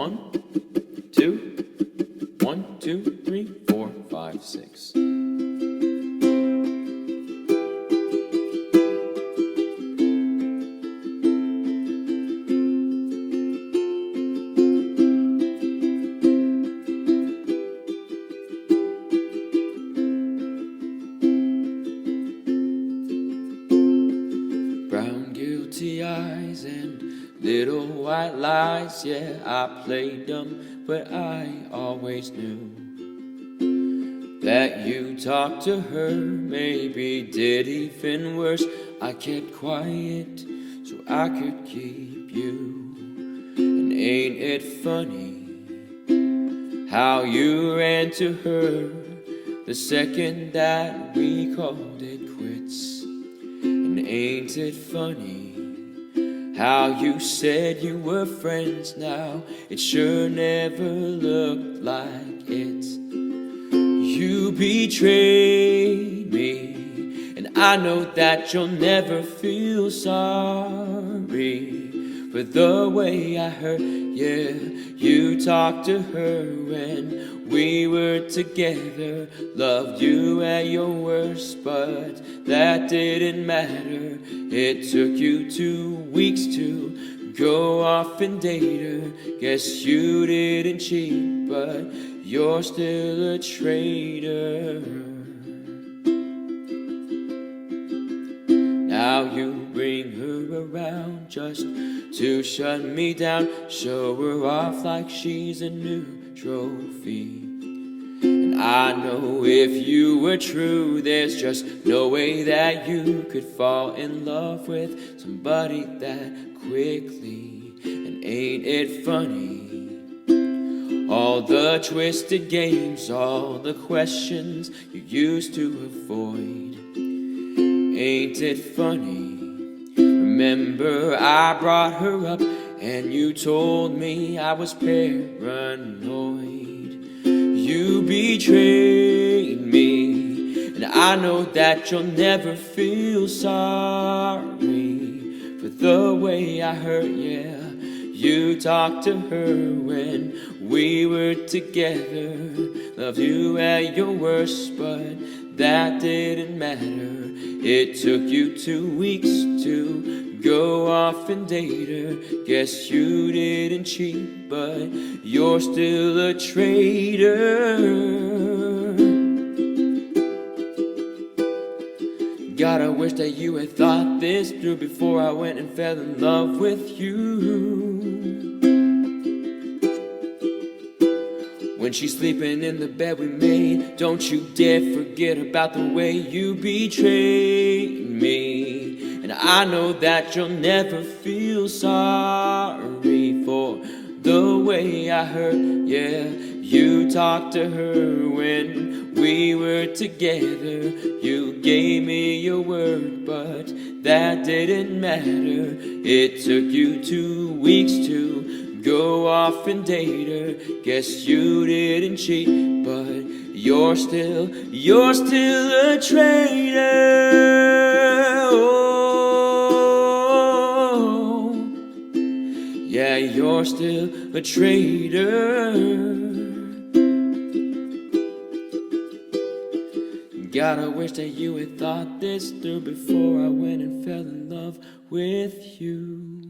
1, 2, 1, 2, 3, 4, 5, 6. Brown guilty eyes and little white lies, yeah, I played them, but I always knew that you talked to her, maybe did even worse. I kept quiet so I could keep you. And ain't it funny how you ran to her the second that we called it quits? And ain't it funny how you said you were friends now? It sure never looked like it. You betrayed me, and I know that you'll never feel sorry for the way I hurt. Yeah, you talked to her when we were together, loved you at your worst, but that didn't matter. It took you 2 weeks to go off and date her. Guess you didn't cheat, but you're still a traitor. Now you bring her around just to shut me down, show her off like she's a new trophy. And I know if you were true, there's just no way that you could fall in love with somebody that quickly. And ain't it funny, all the twisted games, all the questions you used to avoid? Ain't it funny, remember I brought her up and you told me I was paranoid. You betrayed me, and I know that you'll never feel sorry for the way I hurt. Yeah, you talked to her when we were together, loved you at your worst, but that didn't matter. It took you 2 weeks to go off and date her. Guess you didn't cheat, but you're still a traitor. God, I wish that you had thought this through before I went and fell in love with you. When she's sleeping in the bed we made, don't you dare forget about the way you betrayed me. And I know that you'll never feel sorry for the way I hurt. Yeah, you talked to her when we were together. You gave me your word, but that didn't matter. It took you 2 weeks to go off and date her. Guess you didn't cheat, but you're still a traitor. Oh, yeah, you're still a traitor. God, I wish that you had thought this through before I went and fell in love with you.